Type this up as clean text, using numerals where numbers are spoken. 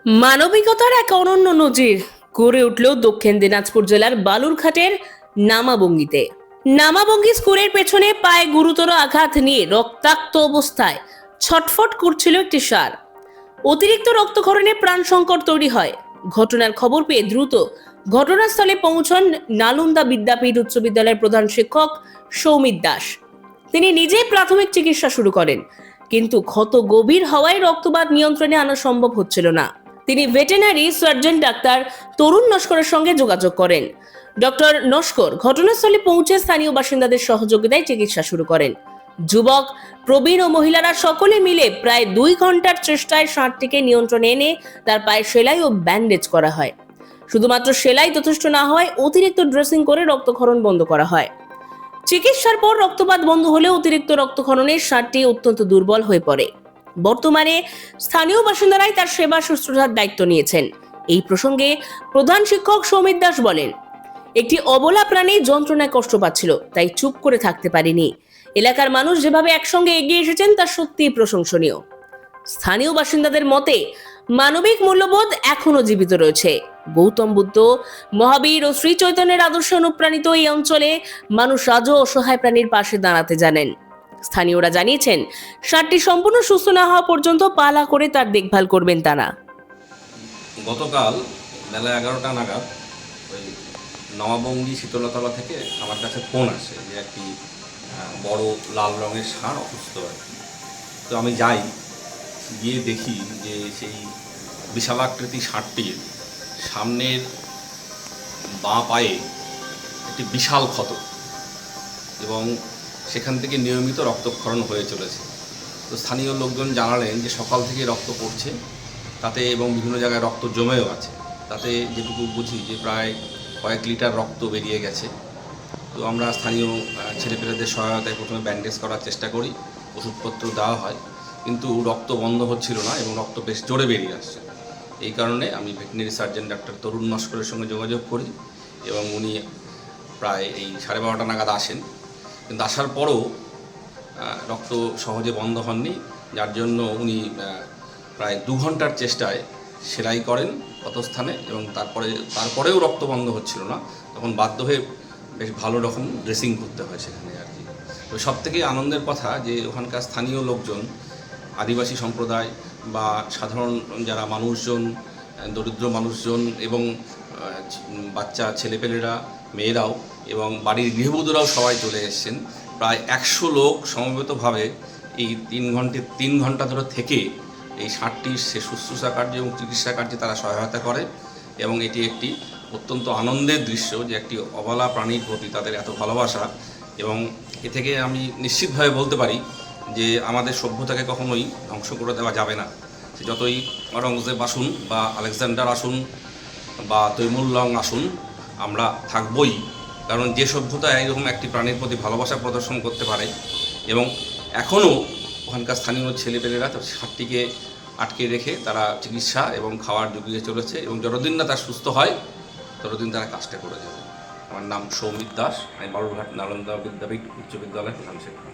মানবিকতার এক অনন্য নজির গড়ে উঠল দক্ষিণ দিনাজপুর জেলার বালুরঘাটের নামাবঙ্গীতে। নামাবঙ্গী স্কুলের পেছনে পায়ে গুরুতর আঘাত নিয়ে রক্তাক্ত অবস্থায় ছটফট করছিল একটি ষাঁড়। অতিরিক্ত রক্তক্ষরণে প্রাণ সংকট তৈরি হয়। ঘটনার খবর পেয়ে দ্রুত ঘটনাস্থলে পৌঁছন নালন্দা বিদ্যাপীঠ উচ্চ বিদ্যালয়ের প্রধান শিক্ষক সৌমিত দাস। তিনি নিজেই প্রাথমিক চিকিৎসা শুরু করেন, কিন্তু ক্ষত গভীর হওয়ায় রক্তপাত নিয়ন্ত্রণে আনা সম্ভব হচ্ছিল না। তিনি ভেটেরিনারি সার্জন ডাক্তার তরুণ নস্করের সঙ্গে যোগাযোগ করেন। ডক্টর নস্কর ঘটনাস্থলে পৌঁছে স্থানীয় বাসিন্দাদের সহযোগিতায় চিকিৎসা শুরু করেন। যুবক, প্রবীণ ও মহিলারা সকলে মিলে প্রায় 2 ঘন্টার চেষ্টায় ষাঁড়টিকে নিয়ন্ত্রণে এনে তার পায়ে সেলাই ও ব্যান্ডেজ করা হয়। শুধুমাত্র সেলাই যথেষ্ট না হয়, অতিরিক্ত ড্রেসিং করে রক্তক্ষরণ বন্ধ করা হয়। চিকিৎসার পর রক্তপাত বন্ধ হলেও অতিরিক্ত রক্তক্ষরণে ষাঁড়টি অত্যন্ত দুর্বল হয়ে পড়ে। বর্তমানে স্থানীয় বাসিন্দারাই তার সেবা শুশ্রূষার দায়িত্ব নিয়েছেন। এই প্রসঙ্গে প্রধান শিক্ষক সৌমিত দাস বলেন, একটি অবলা প্রাণী যন্ত্রণায় কষ্ট পাচ্ছিল, তাই চুপ করে থাকতে পারিনি। এলাকার মানুষ যেভাবে একসঙ্গে এগিয়ে এসেছেন তা সত্যিই প্রশংসনীয়। স্থানীয় বাসিন্দাদের মতে মানবিক মূল্যবোধ এখনো জীবিত রয়েছে। গৌতম বুদ্ধ, মহাবীর ও শ্রী চৈতন্যের আদর্শে অনুপ্রাণিত এই অঞ্চলে মানুষ আজও অসহায় প্রাণীর পাশে দাঁড়াতে জানেন। স্থানীয়রা জানিয়েছেন, ষাঁড়টি সম্পূর্ণ সুস্থ না হওয়া পর্যন্ত পালা করে তার দেখভাল করবেন তারা। গতকাল বেলা 11টা নাগাদ ওই নমাবঙ্গী শীতলতলা থেকে আমার কাছে ফোন আসে যে একটি বড় লাল রঙের ষাঁড় অসুস্থ হয়। তো আমি যাই, গিয়ে দেখি যে সেই বিশালাকৃতি ষাঁড়টির সামনের বাঁ পায়ে একটি বিশাল ক্ষত এবং সেখান থেকে নিয়মিত রক্তক্ষরণ হয়ে চলেছে। তো স্থানীয় লোকজন জানালেন যে সকাল থেকে রক্ত পড়ছে তাতে, এবং বিভিন্ন জায়গায় রক্ত জমেও আছে। তাতে যেটুকু বুঝি যে প্রায় কয়েক লিটার রক্ত বেরিয়ে গেছে। তো আমরা স্থানীয় ছেলেপেলেদের সহায়তায় প্রথমে ব্যান্ডেজ করার চেষ্টা করি, ওষুধপত্র দেওয়া হয়, কিন্তু রক্ত বন্ধ হচ্ছিল না এবং রক্ত বেশ জোরে বেরিয়ে আসছে। এই কারণে আমি ভেটেরিনারি সার্জন ডাক্তার তরুণ নস্করের সঙ্গে যোগাযোগ করি এবং উনি প্রায় এই 12:30 নাগাদ আসেন। কিন্তু আসার পরও রক্ত সহজে বন্ধ হননি, যার জন্য উনি প্রায় 2 ঘন্টার চেষ্টায় সেলাই করেন কত স্থানে, এবং তারপরেও রক্ত বন্ধ হচ্ছিল না। তখন বাধ্য হয়ে বেশ ভালো রকম ড্রেসিং করতে হয় সেখানে আর কি। তো সবথেকে আনন্দের কথা যে ওখানকার স্থানীয় লোকজন, আদিবাসী সম্প্রদায় বা সাধারণ যারা মানুষজন, দরিদ্র মানুষজন এবং বাচ্চা ছেলেপেলেরা, মেয়েরাও এবং বাড়ির গৃহবধূরাও সবাই চলে এসেছেন। প্রায় 100 লোক সমবেতভাবে এই 3 ঘন্টা ধরে থেকে এই ষাঁড়টির সে শুশ্রূষা কার্য এবং চিকিৎসা কার্যে তারা সহায়তা করে। এবং এটি একটি অত্যন্ত আনন্দের দৃশ্য যে একটি অবলা প্রাণীর প্রতি তাদের এত ভালোবাসা। এবং এ থেকে আমি নিশ্চিতভাবে বলতে পারি যে আমাদের সভ্যতাকে কখনোই ধ্বংস করে দেওয়া যাবে না। সে যতই অরঙ্গজেব আসুন বা আলেকজান্ডার আসুন বা তৈমুরলং আসুন, আমরা থাকবই। কারণ যে সভ্যতা এইরকম একটি প্রাণীর প্রতি ভালোবাসা প্রদর্শন করতে পারে, এবং এখনও ওখানকার স্থানীয় ছেলেপেলেরা ষাঁড়টিকে আটকে রেখে তারা চিকিৎসা এবং খাওয়ার জুগিয়ে চলেছে, এবং যতদিন না তার সুস্থ হয় ততদিন তারা কাজটা করে যাবে। আমার নাম সৌমিত দাস, আমি বালুরঘাট নালন্দা বিদ্যাপীঠ উচ্চ বিদ্যালয়ের প্রধান শিক্ষক।